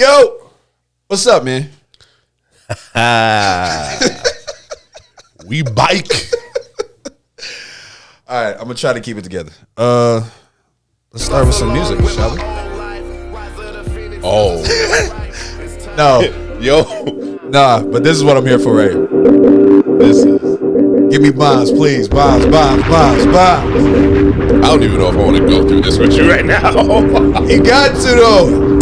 Yo, what's up, man? We bike. All right, I'm gonna try to keep it together. Let's start with some music, shall we? Oh, No, yo, nah, but this is what I'm here for, right here. this is. Give me bombs, please. Bombs. I don't even know if I want to go through this with you right now. You got to, though.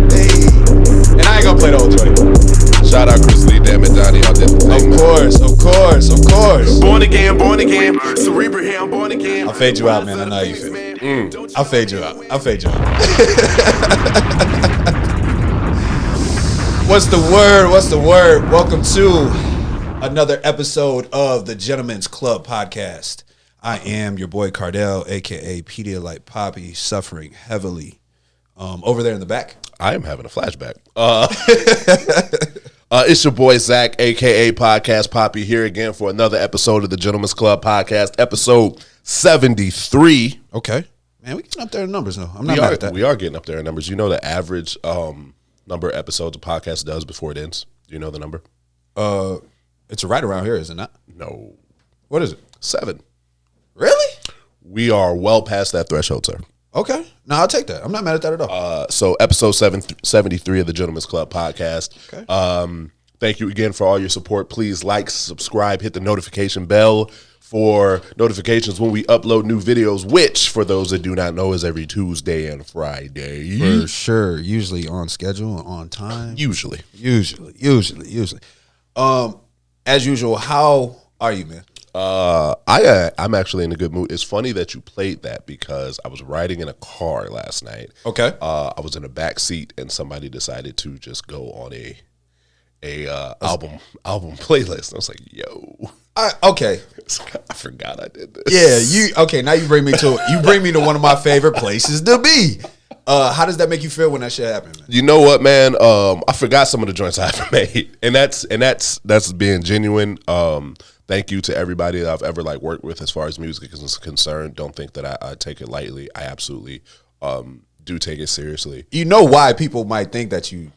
Hey. And I ain't gonna play the whole 20. Shout out Chris Lee, damn it, Donnie, y'all did the thing. Of course. Born again, Cerebral here, I'm born again. I'll fade you out, man. I know how you feel. I'll fade you out. What's the word? Welcome to another episode of the Gentlemen's Club podcast. I am your boy Cardell, a.k.a. Pedialyte Poppy, suffering heavily. Over there in the back. I am having a flashback. It's your boy Zach, a.k.a. Podcast Poppy, here again for another episode of the Gentlemen's Club podcast, episode 73. Okay. Man, we getting up there in numbers though. I'm not mad at that. We are getting up there in numbers. You know the average number of episodes a podcast does before it ends? Do you know the number? It's right around here, is it not? No. What is it? 7. Really? We are well past that threshold, sir. Okay. No, I'll take that. I'm not mad at that at all. So episode 73 of the Gentlemen's Club podcast. Okay. Thank you again for all your support. Please like, subscribe, hit the notification bell for notifications when we upload new videos, which, for those that do not know, is every Tuesday and Friday. For sure. Usually on schedule, on time. Usually. As usual, how are you, man? I'm actually in a good mood. It's funny that you played that because I was riding in a car last night. Okay. I was in the back seat and somebody decided to just go on a album playlist. I was like, yo. Okay. I forgot I did this. Yeah, now you bring me to one of my favorite places to be. How does that make you feel when that shit happened, man? You know what, man? I forgot some of the joints I ever made. And that's being genuine. Thank you to everybody that I've ever worked with as far as music is concerned. Don't think that I take it lightly. I absolutely do take it seriously. You know why people might think that you...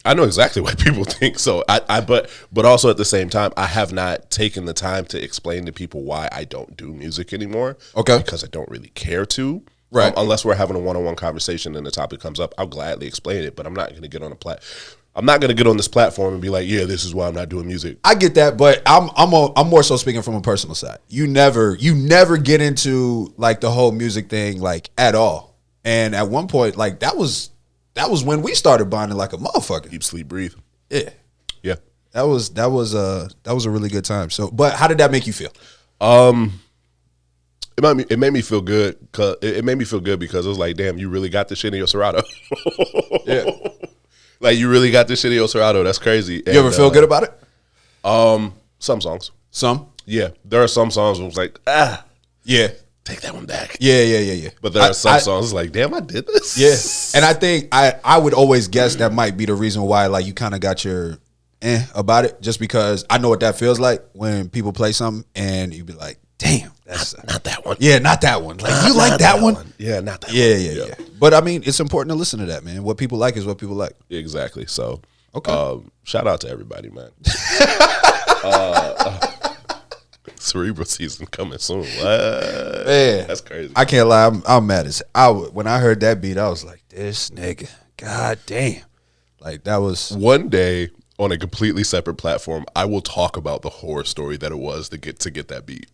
I know exactly why people think so. But also at the same time, I have not taken the time to explain to people why I don't do music anymore. Okay. Because I don't really care to. Right. Unless we're having a one-on-one conversation and the topic comes up, I'll gladly explain it. But I'm not going to get on I'm not going to get on this platform and be like, yeah, this is why I'm not doing music. I get that, but I'm more so speaking from a personal side. You never get into the whole music thing at all. And at one point, that was when we started bonding like a motherfucker. Eat, sleep, breathe. Yeah. Yeah. That was a really good time. So, but how did that make you feel? It made me feel good. It made me feel good because it was like, damn, you really got this shit in your Serato. Yeah. You really got this shit in your Serato. That's crazy. You ever feel good about it? Some songs. Some? Yeah. There are some songs where it's like, yeah, take that one back. Yeah. But there are some songs like, damn, I did this. Yeah. And I think I would always guess that might be the reason why you kind of got your about it, just because I know what that feels like when people play something and you be like, damn, that's not that one. Yeah, not that one. You like that one? Yeah, not that one. Yeah. But I mean, it's important to listen to that, man. What people like is what people like. Exactly. So, okay. Shout out to everybody, man. Cerebral season coming soon. What? Man, that's crazy. I can't lie. I'm mad as when I heard that beat, I was like, this nigga, god damn. That was one day on a completely separate platform. I will talk about the horror story that it was to get that beat.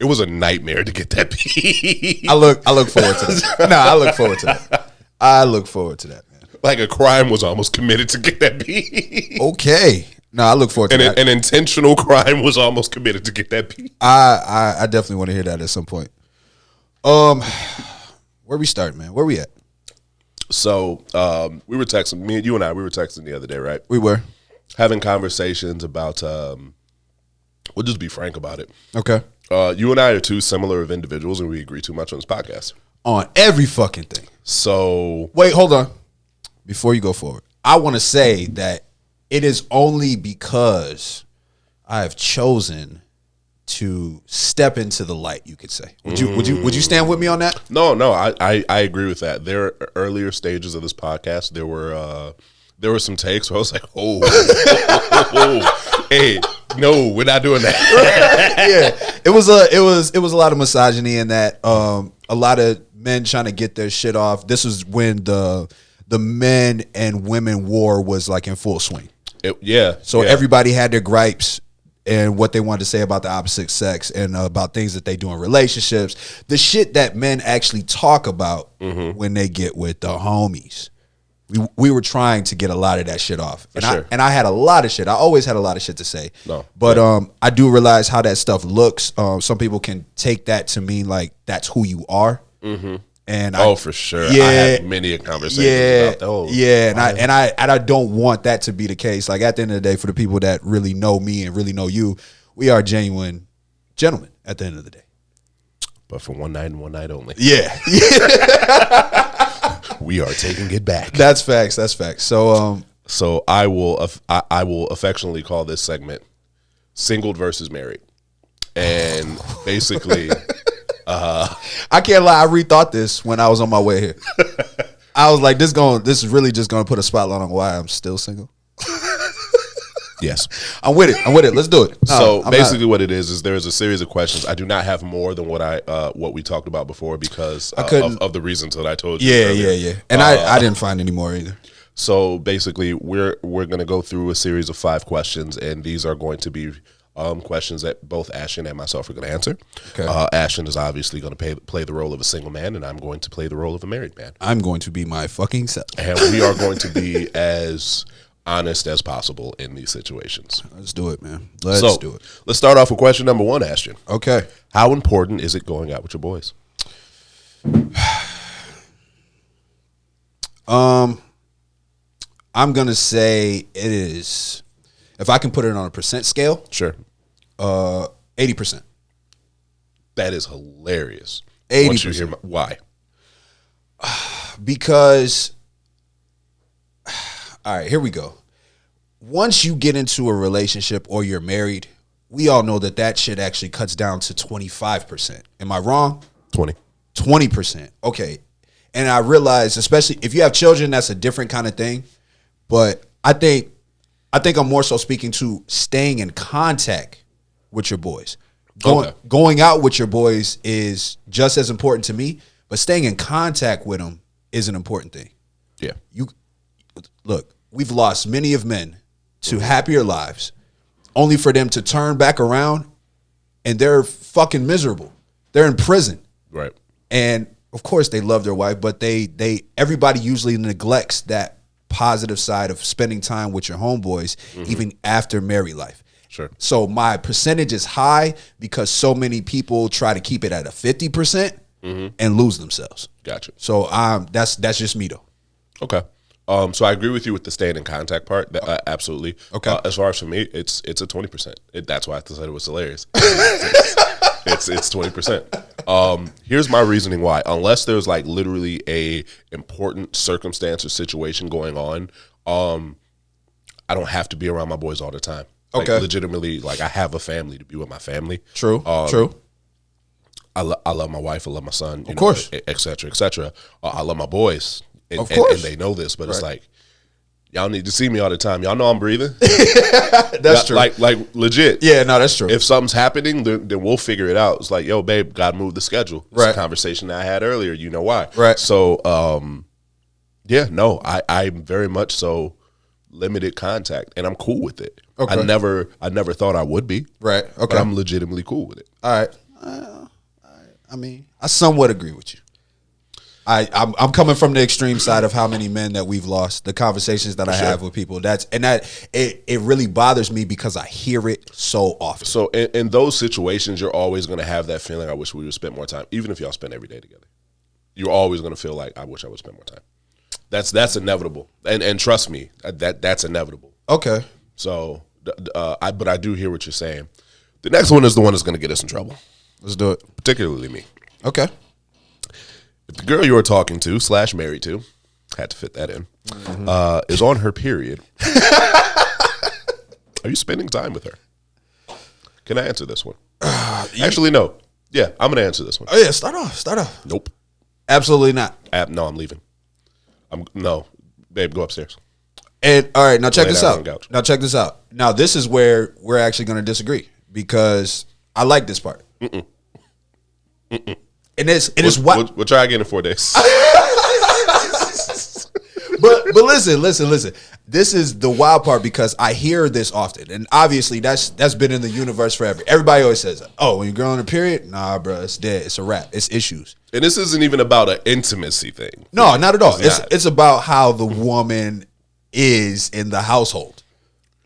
It was a nightmare to get that beat. I look forward to that. I look forward to that. I look forward to that, man. A crime was almost committed to get that beat. Okay. No, I look forward to that. An intentional crime was almost committed to get that beat. I definitely want to hear that at some point. Where we start, man? Where we at? So, we were texting, you and I were texting the other day, right? We were. Having conversations about, we'll just be frank about it. Okay. You and I are two similar of individuals, and we agree too much on this podcast. On every fucking thing. So. Wait, hold on. Before you go forward, I want to say that it is only because I have chosen to step into the light, you could say. Would you stand with me on that? No, I agree with that. There are earlier stages of this podcast. There were some takes where I was like, hey, no, we're not doing that. Yeah, it was a lot of misogyny in that. A lot of men trying to get their shit off. This was when the men and women war was like in full swing. So everybody had their gripes and what they wanted to say about the opposite sex and about things that they do in relationships. The shit that men actually talk about when they get with the homies. We were trying to get a lot of that shit off. And I had a lot of shit. I always had a lot of shit to say. But I do realize how that stuff looks. Some people can take that to mean like that's who you are. And for sure. Yeah, I had many a conversation about that. And I don't want that to be the case. Like at the end of the day, for the people that really know me and really know you, we are genuine gentlemen at the end of the day. But for one night and one night only. Yeah. We are taking it back. That's facts. So I will affectionately call this segment "Singled versus Married," and basically, I can't lie. I rethought this when I was on my way here. I was like, "This is really just going to put a spotlight on why I'm still single." Yes, I'm with it. Let's do it. No, so basically, what it is there is a series of questions. I do not have more than what we talked about before because of the reasons that I told you. Yeah. And I didn't find any more either. So basically, we're going to go through a series of 5 questions, and these are going to be questions that both Ashton and myself are going to answer. Okay. Ashton is obviously going to play the role of a single man, and I'm going to play the role of a married man. I'm going to be my fucking self, and we are going to be as honest as possible in these situations. Let's do it, man. Let's do it. Let's start off with question number 1, Ashton. Okay. How important is it going out with your boys? I'm gonna say it is. If I can put it on a percent scale, sure. 80%. That is hilarious. 80%. Why? Because, all right, here we go. Once you get into a relationship or you're married, we all know that shit actually cuts down to 25%. Am I wrong? 20%. Okay. And I realize, especially if you have children, that's a different kind of thing. But I think I'm more so speaking to staying in contact with your boys. Going out with your boys is just as important to me, but staying in contact with them is an important thing. Yeah. Look, we've lost many of men to happier lives only for them to turn back around and they're fucking miserable. They're in prison. Right. And of course they love their wife, but everybody usually neglects that positive side of spending time with your homeboys even after married life. Sure. So my percentage is high because so many people try to keep it at a 50% and lose themselves. Gotcha. So that's just me though. Okay. So I agree with you with the staying in contact part. Absolutely. Okay. As far as for me, it's a 20%. That's why I said it was hilarious. It's 20%. Here's my reasoning why. Unless there's like literally a important circumstance or situation going on, I don't have to be around my boys all the time. Like, legitimately, like I have a family to be with my family. True. I love my wife. I love my son. Of course. Et cetera, et cetera. I love my boys. Of course. And they know this, but it's like, y'all need to see me all the time. Y'all know I'm breathing. That's true. Like legit. Yeah, no, that's true. If something's happening, then we'll figure it out. It's like, yo, babe, gotta move the schedule. It's a conversation that I had earlier. You know why? Right. So, I'm very much so limited contact, and I'm cool with it. Okay. I never thought I would be. Right. Okay. But I'm legitimately cool with it. All right. I mean, I somewhat agree with you. I'm coming from the extreme side of how many men that we've lost, the conversations that I have with people. It really bothers me because I hear it so often. So in those situations, you're always going to have that feeling, I wish we would spend more time, even if y'all spend every day together. You're always going to feel like, I wish I would spend more time. That's inevitable. And trust me, that's inevitable. Okay. So, but I do hear what you're saying. The next one is the one that's going to get us in trouble. Let's do it. Particularly me. Okay. If the girl you are talking to / married to, had to fit that in, is on her period, are you spending time with her? Can I answer this one? Actually, no. Yeah, I'm gonna answer this one. Oh yeah, start off. Nope. Absolutely not. No, I'm leaving. No, babe, go upstairs. And all right, now check Lay this down out. on the couch. Now check this out. Now this is where we're actually going to disagree because I like this part. And it is what. We'll try again in 4 days. But listen. This is the wild part because I hear this often, and obviously that's been in the universe forever. Everybody always says, "Oh, when your girl on a period, nah, bro, it's dead. It's a wrap. It's issues." And this isn't even about an intimacy thing. No, not at all. It's It's about how the woman is in the household.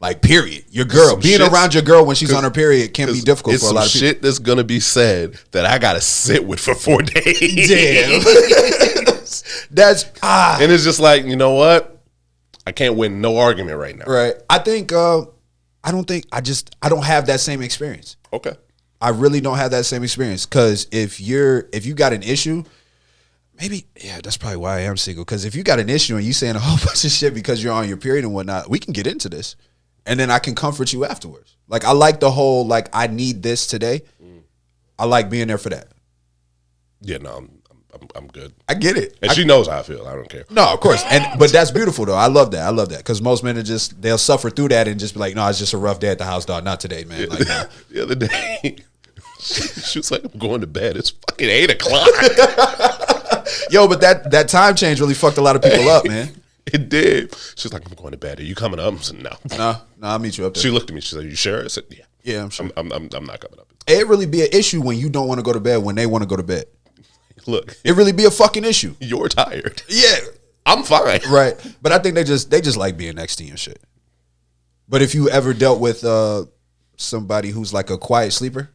Like, period. Your girl being around your girl when she's on her period can be difficult for a lot of people. It's shit that's gonna be said that I gotta sit with for 4 days. Damn. That's and it's just like, you know what? I can't win no argument right now. right. I think I don't have that same experience. Okay. I really don't have that same experience because if you got an issue, maybe that's probably why I am single. Because if you got an issue and you saying a whole bunch of shit because you're on your period and whatnot, we can get into this, and then I can comfort you afterwards. Like, I like the whole like I need this today. I like being there for that. Yeah, no, I'm good. I get it. And she knows how I feel. I don't care. No, of course, but that's beautiful though. I love that because most men are they'll suffer through that and just be like, no, it's just a rough day at the house, dog. Not today, man. Like, nah. The other day, she was like, I'm going to bed. It's fucking 8:00. Yo, but that time change really fucked a lot of people up, man. It did. She's like, I'm going to bed. Are you coming up? I said, no. No, I'll meet you up there. She looked at me. She said, you sure? I said, yeah. Yeah, I'm sure. I'm not coming up. It really be an issue when you don't want to go to bed when they want to go to bed. Look, It really be a fucking issue. you're tired. Yeah, I'm fine. right. But I think they just like being next to you and shit. But if you ever dealt with somebody who's like a quiet sleeper,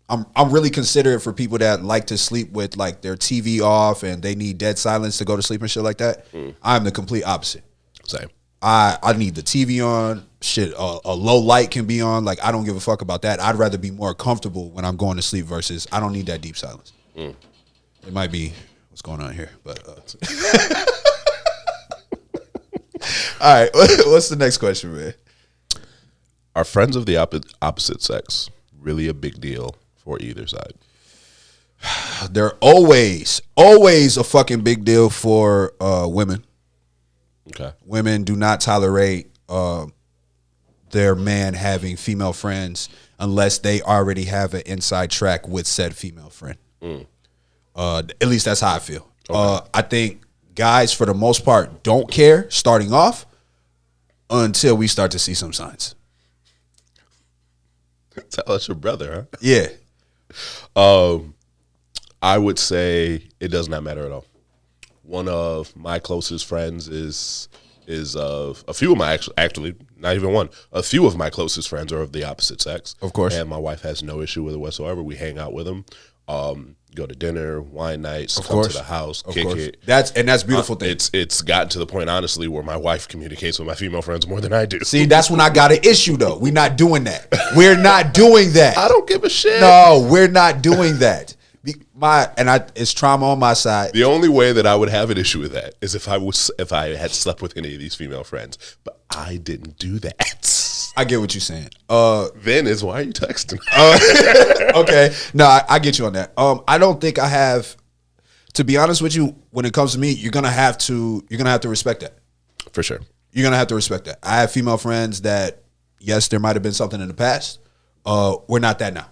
I'm really considerate for people that like to sleep with like their TV off and they need dead silence to go to sleep and shit like that. I'm the complete opposite. Same. I need the TV on. Shit, a low light can be on. Like, I don't give a fuck about that. I'd rather be more comfortable when I'm going to sleep versus I don't need that deep silence. It might be what's going on here, but all right. What's the next question, man? Are friends of the opposite sex really a big deal for either side? They're always a fucking big deal for women. Okay. Women do not tolerate their man having female friends unless they already have an inside track with said female friend. At least that's how I feel. Okay. I think guys, for the most part, don't care starting off until we start to see some signs. Tell us your brother, huh? Yeah. I would say it does not matter at all. One of my closest friends is a few of my actually not even one. A few of my closest friends are of the opposite sex. Of course. And my wife has no issue with it whatsoever. We hang out with them. Go to dinner, wine nights, come to the house, kick it. That's beautiful thing. It's gotten to the point, honestly, where my wife communicates with my female friends more than I do. See, that's when I got an issue though. We're not doing that. We're not doing that. I don't give a shit. No, we're not doing that. It's trauma on my side. The only way that I would have an issue with that is if I had slept with any of these female friends, but I didn't do that. I get what you're saying. Then is why are you texting? Okay, no, I get you on that. I don't think I have. To be honest with you, when it comes to me, you're gonna have to respect that. For sure. You're gonna have to respect that. I have female friends that, yes, there might have been something in the past. We're not that now.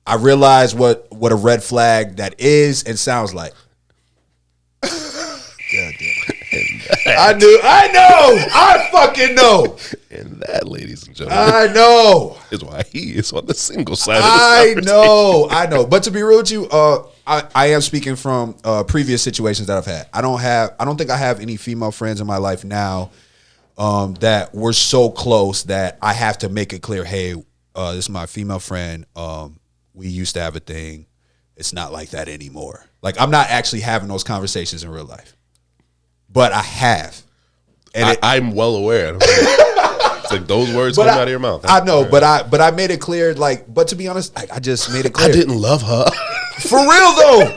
I realize what a red flag that is and sounds like. God damn it. I know. I fucking know. And that, ladies and gentlemen, I know. is why he is on the single side I of this know. But to be real with you, I am speaking from previous situations that I've had. I don't think I have any female friends in my life now that we're so close that I have to make it clear, hey, this is my female friend. We used to have a thing. It's not like that anymore. Like, I'm not actually having those conversations in real life. But I have. And I'm well aware. It's like those words come out of your mouth. I know, but I made it clear, like, but to be honest, I just made it clear. I didn't love her. For real though.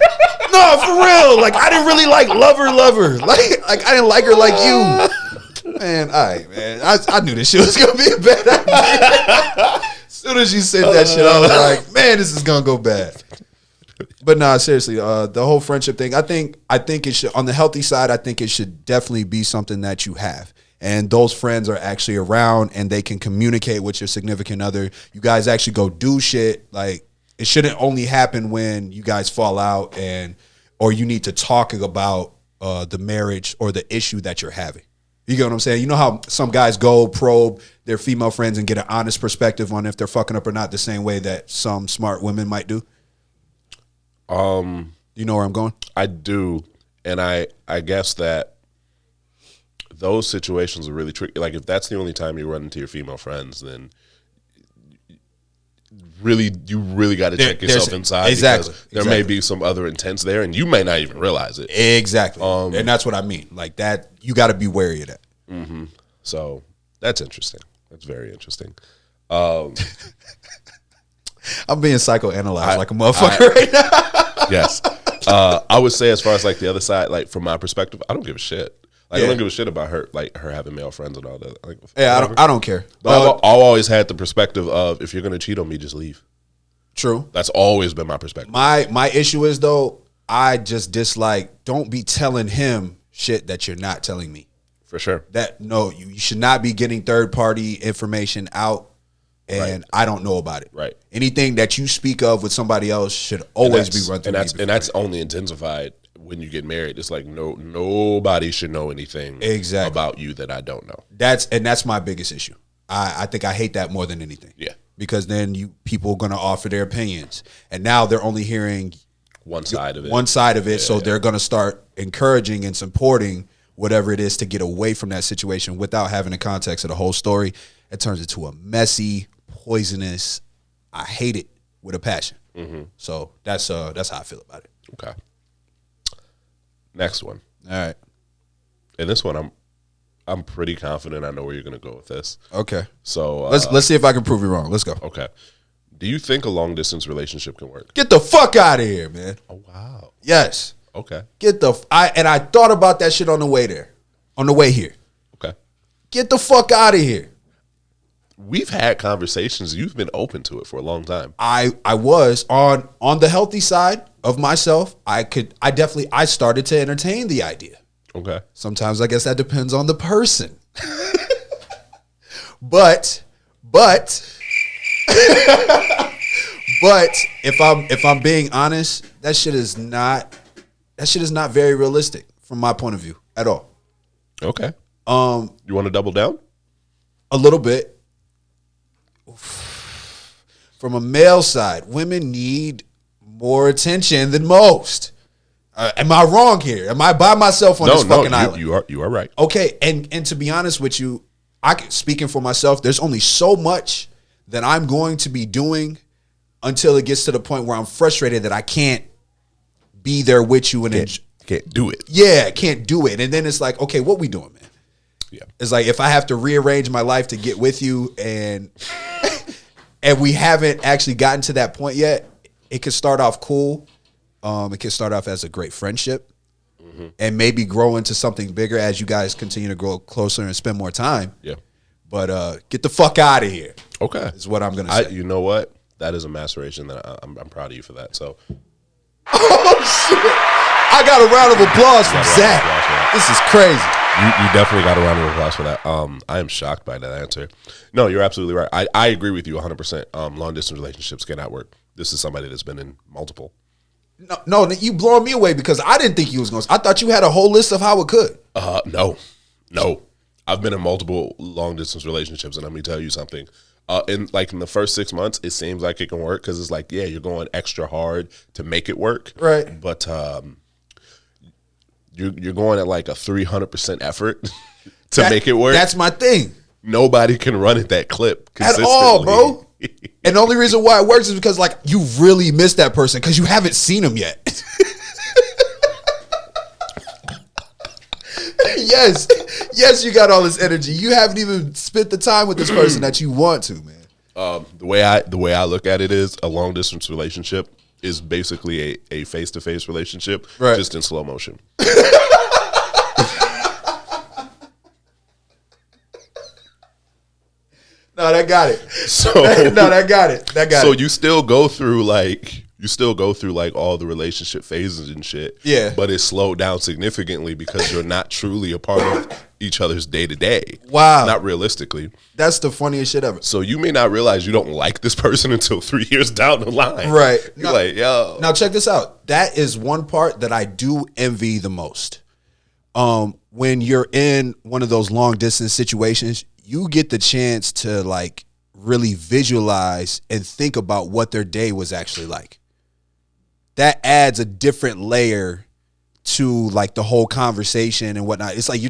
No, for real. Like, I didn't really like love her. Like I didn't like her like you. Man, all right, man. I knew this shit was gonna be a bad idea. As soon soon as you said that shit, I was like, man, this is gonna go bad. But nah, seriously, the whole friendship thing, I think it should, on the healthy side, I think it should definitely be something that you have. And those friends are actually around and they can communicate with your significant other. You guys actually go do shit. Like, it shouldn't only happen when you guys fall out or you need to talk about the marriage or the issue that you're having. You get what I'm saying? You know how some guys go probe their female friends and get an honest perspective on if they're fucking up or not, the same way that some smart women might do? You know where I'm going? I do, and I guess that those situations are really tricky. Like, if that's the only time you run into your female friends, then you really got to check yourself inside. Exactly. Because there may be some other intents there, and you may not even realize it. Exactly. And that's what I mean. Like that, you got to be wary of that. Mm-hmm. So that's interesting. That's very interesting. I'm being psychoanalyzed like a motherfucker right now. Yes. I would say, as far as like the other side, like from my perspective, I don't give a shit. Like, I don't give a shit about her, like her having male friends and all that. Like, yeah, I don't care. But I've always had the perspective of, if you're gonna cheat on me, just leave. True. That's always been my perspective. My issue is, though, I just dislike, don't be telling him shit that you're not telling me. For sure. No, you should not be getting third party information out, and I don't know about it. Right. Anything that you speak of with somebody else should always be run through me. And that's only intensified when you get married. It's like nobody should know anything about you that I don't know. That's my biggest issue. I think I hate that more than anything. Yeah. Because then people are going to offer their opinions, and now they're only hearing one side of it. Yeah, so they're going to start encouraging and supporting whatever it is to get away from that situation without having the context of the whole story. It turns into a messy, poisonous. I hate it with a passion. Mm-hmm. So that's how I feel about it. Okay. Next one. All right. And this one, I'm pretty confident I know where you're going to go with this. Okay. So let's see if I can prove you wrong. Let's go. Okay. Do you think a long distance relationship can work? Get the fuck out of here, man. Oh wow. Yes. Okay. I thought about that shit on the way here. Okay. Get the fuck out of here. We've had conversations. You've been open to it for a long time. I was on the healthy side of myself. I started to entertain the idea. Okay. Sometimes I guess that depends on the person. But if I'm being honest, that shit is not very realistic from my point of view at all. Okay. You want to double down? A little bit. From a male side, women need more attention than most. Am I wrong here? Am I by myself on this fucking island? You are right. Okay, and to be honest with you, speaking for myself, there's only so much that I'm going to be doing until it gets to the point where I'm frustrated that I can't be there with you and can't do it. Yeah, can't do it. And then it's like, okay, what we doing, man? Yeah. It's like, if I have to rearrange my life to get with you and we haven't actually gotten to that point yet, it could start off cool. It could start off as a great friendship and maybe grow into something bigger as you guys continue to grow closer and spend more time. Yeah. But get the fuck out of here. Okay. Is what I'm going to say. You know what? That is a maceration that I'm proud of you for that. So. Oh, shit. I got a round of applause from Zach. This is crazy. You definitely got a round of applause for that. I am shocked by that answer. No, you're absolutely right. I agree with you 100%. Long distance relationships cannot work. This is somebody that's been in multiple. No, you blowing me away because I didn't think you was going to. I thought you had a whole list of how it could. No. I've been in multiple long distance relationships, and let me tell you something. In the first 6 months, it seems like it can work because it's like, yeah, you're going extra hard to make it work. Right. But you're going at like a 300% effort to make it work. That's my thing. Nobody can run at that clip consistently. At all, bro. And the only reason why it works is because, like, you really miss that person because you haven't seen them yet. Yes, you got all this energy. You haven't even spent the time with this person that you want to, man. The way I look at it is a long distance relationship is basically a face-to-face relationship, just in slow motion. No, that got it. So No, that got it. So you still go through like all the relationship phases and shit. Yeah. But it's slowed down significantly because you're not truly a part of each other's day to day. Wow. Not realistically. That's the funniest shit ever. So you may not realize you don't like this person until 3 years down the line. Right. You're like, yo. Now check this out. That is one part that I do envy the most. When you're in one of those long distance situations, you get the chance to like really visualize and think about what their day was actually like. That adds a different layer to like the whole conversation and whatnot. It's like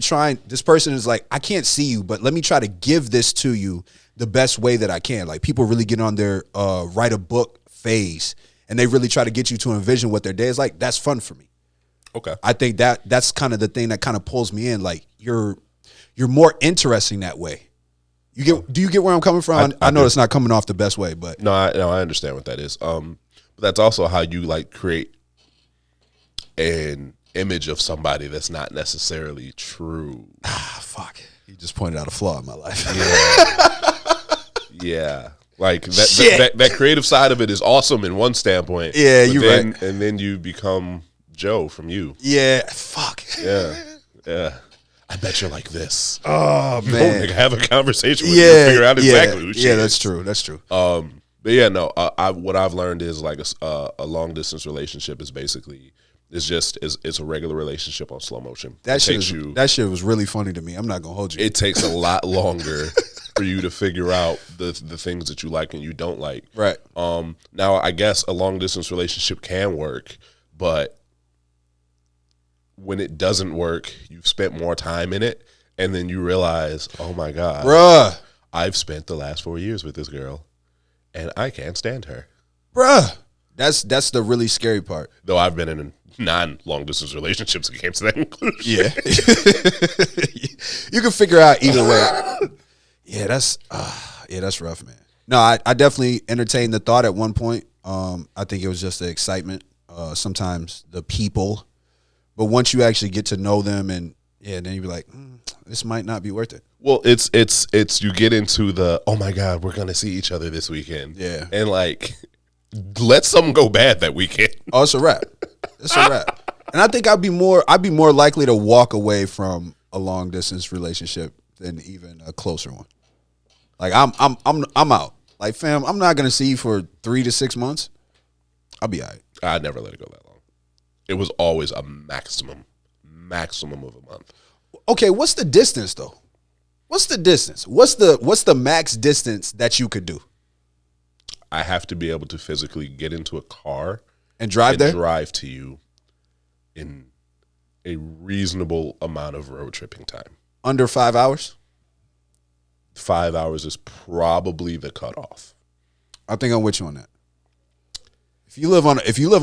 this person is like, I can't see you, but let me try to give this to you the best way that I can. Like people really get on their write a book phase and they really try to get you to envision what their day is like. That's fun for me. Okay. I think that's kind of the thing that kind of pulls me in. Like you're more interesting that way. Do you get where I'm coming from? I know it's not coming off the best way, but No, I understand what that is. But that's also how you like create an image of somebody that's not necessarily true. fuck. You just pointed out a flaw in my life. Yeah. Like that creative side of it is awesome in one standpoint. Yeah, but you're then, right. And then you become Joe from you. Yeah, fuck. Yeah. I bet you're like this. Oh No, man. nigga, have a conversation with you and figure out exactly who she is. that's true. That's true. But yeah, no. What I've learned is like a long distance relationship is basically it's a regular relationship on slow motion. That shit was really funny to me. I'm not gonna hold you. It takes a lot longer for you to figure out the things that you like and you don't like. Right. Now I guess a long distance relationship can work, but when it doesn't work, you've spent more time in it, and then you realize, oh my God, Bruh. I've spent the last 4 years with this girl, and I can't stand her. Bruh. That's the really scary part. Though I've been in non-long distance relationships that came to that conclusion. Yeah. You can figure out either way. Yeah, that's rough, man. No, I definitely entertained the thought at one point. I think it was just the excitement. Sometimes the people. But once you actually get to know them and then you be like, this might not be worth it. Well, it's you get into the, oh my God, we're gonna see each other this weekend. Yeah. And like let something go bad that weekend. Oh, it's a wrap. It's a wrap. And I think I'd be more likely to walk away from a long distance relationship than even a closer one. Like I'm out. Like fam, I'm not gonna see you for 3 to 6 months. I'll be all right. I never let it go that long. It was always a maximum of a month. Okay, what's the distance though? What's the distance? What's the max distance that you could do? I have to be able to physically get into a car And drive there? drive to you in a reasonable amount of road tripping time. Under 5 hours? 5 hours is probably the cutoff. I think I'm with you on that. If you live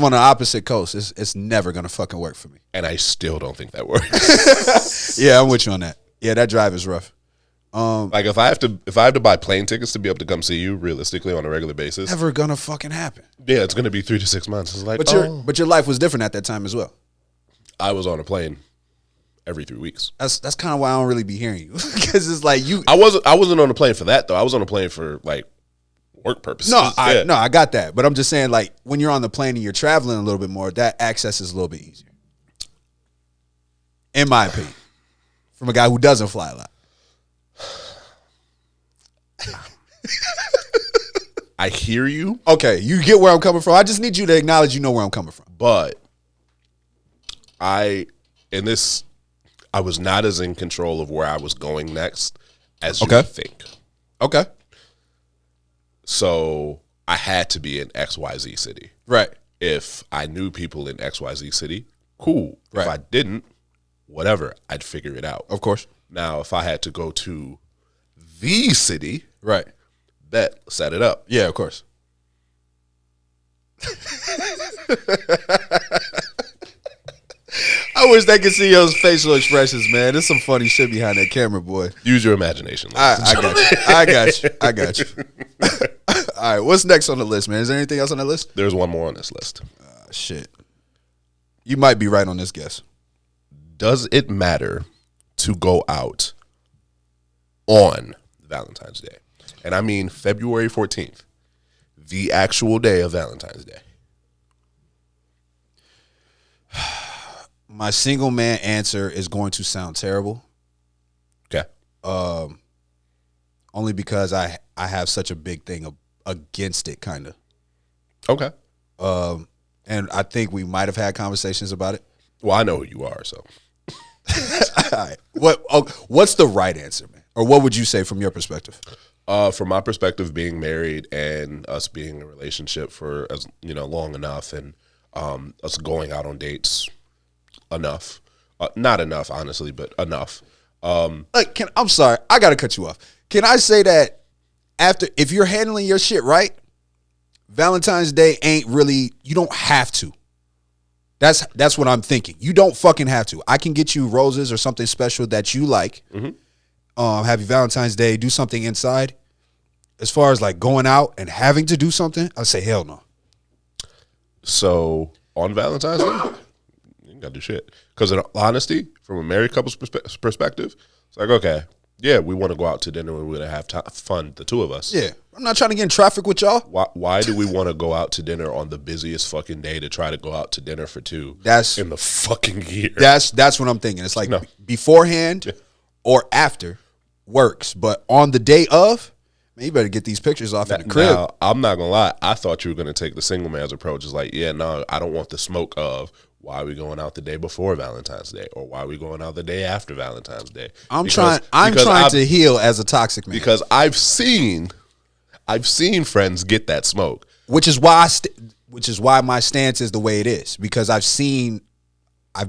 on the opposite coast, it's never gonna fucking work for me. And I still don't think that works. Yeah, I'm with you on that. Yeah, that drive is rough. Like if I have to buy plane tickets to be able to come see you realistically on a regular basis, Never gonna fucking happen. yeah, it's gonna be 3 to 6 months. It's like, But your life was different at that time as well. I was on a plane every 3 weeks. That's kind of why I don't really be hearing you because it's like you. I wasn't on a plane for that though. I was on a plane for like work purposes. I got that, but I'm just saying like when you're on the plane and you're traveling a little bit more, that access is a little bit easier, in my opinion, from a guy who doesn't fly a lot. I hear you, Okay, you get where I'm coming from. I just need you to acknowledge you know where I'm coming from. but I was not as in control of where I was going next as you Okay. think. Okay, So I had to be in XYZ city. right. If I knew people in XYZ city, cool. Right. If I didn't, whatever, I'd figure it out. Of course. Now, if I had to go to the city, Right. bet, set it up. Yeah, of course. I wish they could see your facial expressions, man. There's some funny shit behind that camera, boy. Use your imagination. I got you. All right, what's next on the list, man? Is there anything else on the list? There's one more on this list. Shit. You might be right on this guess. Does it matter to go out on Valentine's Day? and I mean February 14th, the actual day of Valentine's Day? My single man answer is going to sound terrible. Okay. Only because I have such a big thing against it, kind of. Okay. And I think we might have had conversations about it. Well, I know who you are, so. All right. What's the right answer, man? Or what would you say from your perspective? From my perspective, being married and us being in a relationship for long enough, and us going out on dates enough, not enough, honestly, but enough. I'm sorry, I gotta cut you off. Can I say that if you're handling your shit right, Valentine's Day ain't really, you don't have to. That's what I'm thinking. You don't fucking have to. I can get you roses or something special that you like. Mm-hmm. Happy Valentine's Day. Do something inside. As far as like going out and having to do something, I say hell no. So on Valentine's Day, you ain't gotta do shit. Because in honesty, from a married couple's perspective, it's like, okay, yeah, we want to go out to dinner and we're gonna have fun, the two of us. Yeah, I'm not trying to get in traffic with y'all. Why do we want to go out to dinner on the busiest fucking day to try to go out to dinner for two? That's in the fucking year. That's what I'm thinking. It's like beforehand or after works, but on the day of, man, you better get these pictures off in the crib. Now, I'm not gonna lie. I thought you were gonna take the single man's approach. It's like, yeah, no, I don't want the smoke of why are we going out the day before Valentine's Day, or why are we going out the day after Valentine's Day. I'm trying to heal as a toxic man, because I've seen friends get that smoke, which is why my stance is the way it is, because I've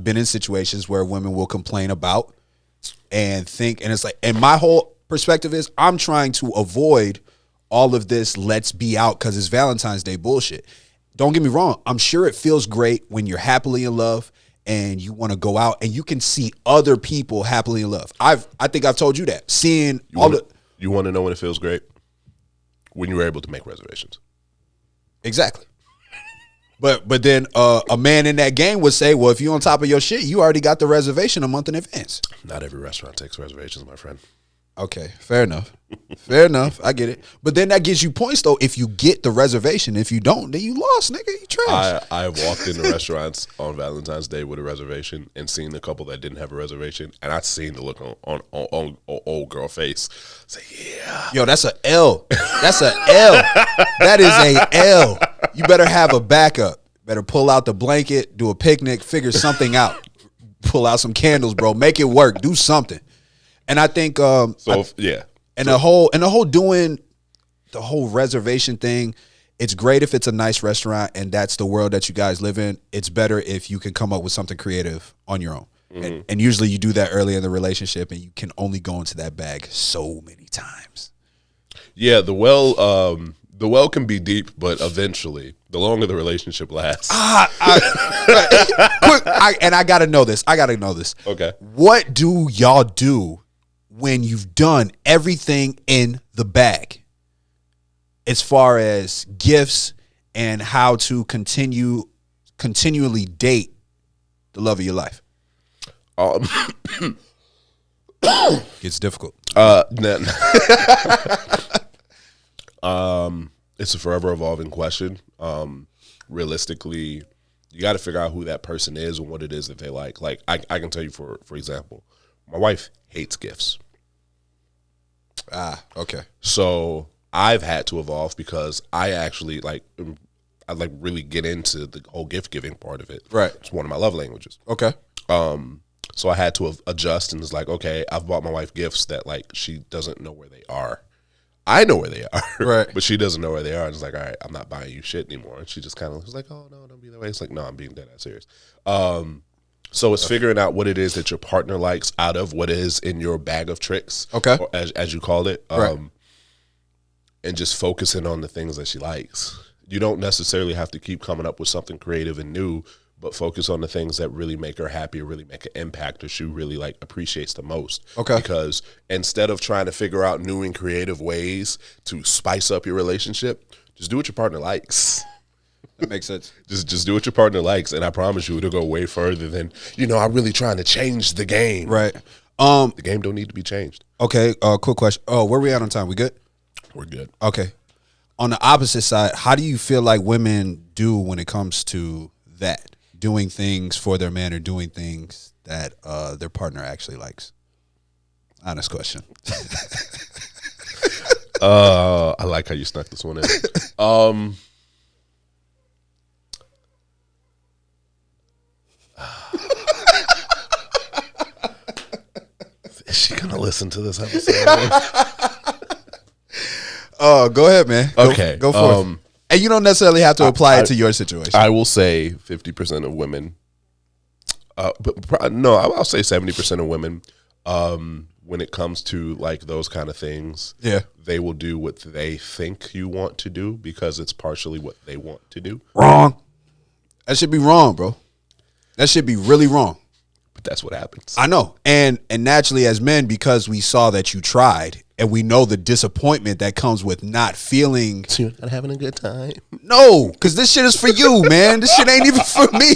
been in situations where women will complain about and think, and it's like, and my whole perspective is I'm trying to avoid all of this let's be out because it's Valentine's Day bullshit. Don't get me wrong. I'm sure it feels great when you're happily in love and you want to go out and you can see other people happily in love. I think I've told you that. Seeing you want to know when it feels great? When you were able to make reservations. Exactly. But then a man in that game would say, well, if you're on top of your shit, you already got the reservation a month in advance. Not every restaurant takes reservations, my friend. Okay, fair enough. Fair enough. I get it. But then that gives you points, though, if you get the reservation. If you don't, then you lost, nigga. You trash. I walked into restaurants on Valentine's Day with a reservation and seen the couple that didn't have a reservation, and I seen the look on old girl face. Say, yeah. Yo, that's a L. That's a L. That is a L. You better have a backup. Better pull out the blanket, do a picnic, figure something out. Pull out some candles, bro. Make it work. Do something. And I think and the whole doing the whole reservation thing, it's great if it's a nice restaurant and that's the world that you guys live in. It's better if you can come up with something creative on your own. Mm-hmm. And usually you do that early in the relationship and you can only go into that bag so many times. Yeah, the well can be deep, but eventually, the longer the relationship lasts. And I gotta know this. Okay. What do y'all do when you've done everything in the bag as far as gifts and how to continually date the love of your life? It's difficult. It's a forever evolving question. Realistically, you got to figure out who that person is and what it is that they like. Like I can tell you, for example, my wife hates gifts. Okay. So I've had to evolve because I actually I really get into the whole gift giving part of it. Right. It's one of my love languages. Okay. So I had to adjust, and it's like, okay, I've bought my wife gifts that she doesn't know where they are. I know where they are, right? But she doesn't know where they are. And it's like, all right, I'm not buying you shit anymore. And she just kind of was like, oh no, don't be that way. It's like, no, I'm being dead ass serious. So it's figuring out what it is that your partner likes out of what is in your bag of tricks, okay, or as you called it, right. And just focusing on the things that she likes. You don't necessarily have to keep coming up with something creative and new, but focus on the things that really make her happy, or really make an impact, or she really appreciates the most. Okay. Because instead of trying to figure out new and creative ways to spice up your relationship, just do what your partner likes. That makes sense. Just do what your partner likes, and I promise you it'll go way further than, I'm really trying to change the game. Right. The game don't need to be changed. Okay, quick question. Oh, where we at on time? We good? we're good. Okay. On the opposite side, how do you feel like women do when it comes to that? Doing things for their man or doing things that their partner actually likes? Honest question. I like how you snuck this one in. Is she gonna listen to this episode? Go ahead, man. Okay, Go for it. And you don't necessarily have to apply it to your situation. I will say 50% of women. I'll say 70% of women. When it comes to like those kind of things, Yeah. they will do what they think you want to do because it's partially what they want to do. Wrong. That should be wrong, bro. That should be really wrong. But that's what happens. I know. And naturally as men, because we saw that you tried and we know the disappointment that comes with not feeling. So you're not having a good time. No, because this shit is for you, man. This shit ain't even for me.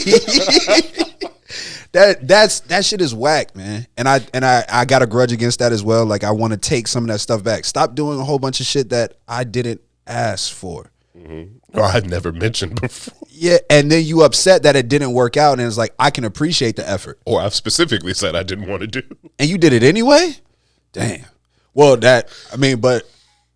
That shit is whack, man. And I got a grudge against that as well. Like I want to take some of that stuff back. Stop doing a whole bunch of shit that I didn't ask for. Mm-hmm. Or I'd never mentioned before. Yeah, and then you upset that it didn't work out, and it's like I can appreciate the effort. Or I've specifically said I didn't want to do. And you did it anyway? Damn. Well, but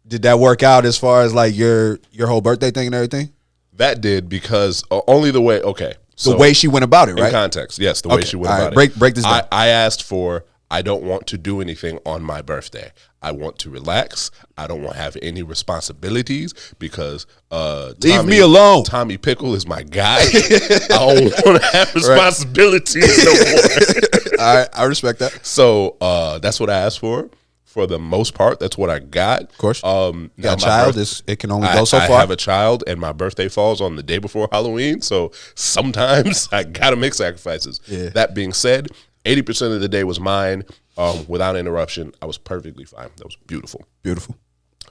did that work out as far as like your whole birthday thing and everything? That did because only the way. Okay, so The way she went about it, right? in context, yes, the way Okay, she went all right, about it. break this down. I asked for. I don't want to do anything on my birthday. I want to relax. I don't want to have any responsibilities because Leave me alone. Tommy Pickle is my guy. I don't want to have responsibilities no more. All right, I respect that. So that's what I asked for. For the most part, that's what I got. Of course. You now got a my child. birth- It can only go so I far. have a child, and my birthday falls on the day before Halloween. So sometimes I gotta make sacrifices. Yeah. That being said, 80% of the day was mine without interruption. I was perfectly fine. That was beautiful. Beautiful.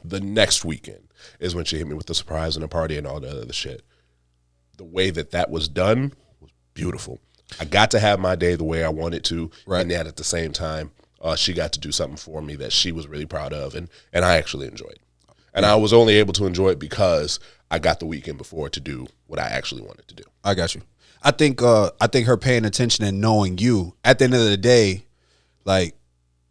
The next weekend is when she hit me with the surprise and the party and all that other shit. The way that was done was beautiful. I got to have my day the way I wanted to, Right. and yet at the same time, she got to do something for me that she was really proud of, and I actually enjoyed. And I was only able to enjoy it because I got the weekend before to do what I actually wanted to do. I got you. I think her paying attention and knowing you at the end of the day, like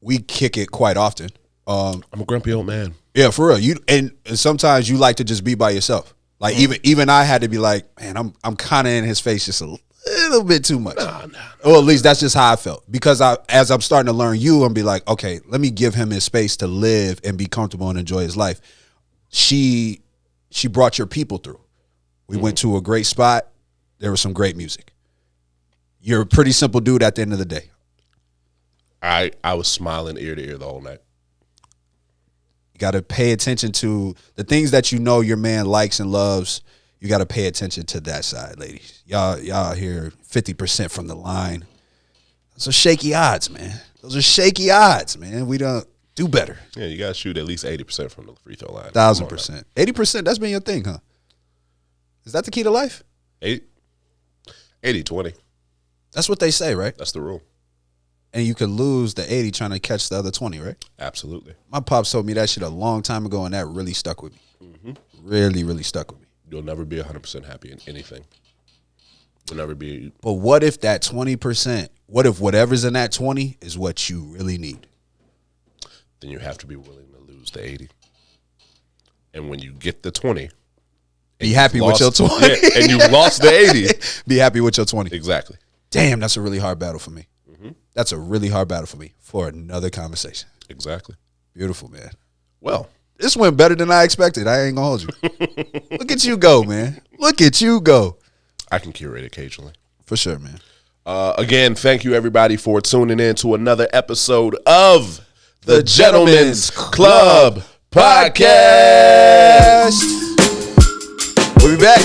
we kick it quite often. I'm a grumpy old man. Yeah, for real. You and sometimes you like to just be by yourself. Like even I had to be like, man, I'm kind of in his face just a little bit too much. Nah. Or at least that's just how I felt. Because as I'm starting to learn you and be like, okay, let me give him his space to live and be comfortable and enjoy his life. She brought your people through. We went to a great spot. There was some great music. You're a pretty simple dude at the end of the day. I was smiling ear to ear the whole night. You got to pay attention to the things that you know your man likes and loves. You got to pay attention to that side, ladies. Y'all here 50% from the line. Those are shaky odds, man. Those are shaky odds, man. We don't do better. Yeah, you got to shoot at least 80% from the free throw line. 1,000%. 80%, that's been your thing, huh? Is that the key to life? 80-20. That's what they say, right? That's the rule. And you could lose the 80 trying to catch the other 20, right? Absolutely. My pops told me that shit a long time ago, and that really stuck with me. Really, really stuck with me. You'll never be 100% happy in anything. You'll never be. But what if that 20%, what if whatever's in that 20 is what you really need? Then you have to be willing to lose the 80. And when you get the 20. Be happy with your 20. Yeah, and you lost the 80. Be happy with your 20. Exactly. Damn, that's a really hard battle for me. That's a really hard battle for me for another conversation. Exactly. Beautiful, man. Well, This went better than I expected. I ain't gonna hold you. Look at you go, man. Look at you go. I can curate occasionally. For sure, man. Again, thank you everybody for tuning in to another episode of the Gentlemen's Club Podcast. We'll be back.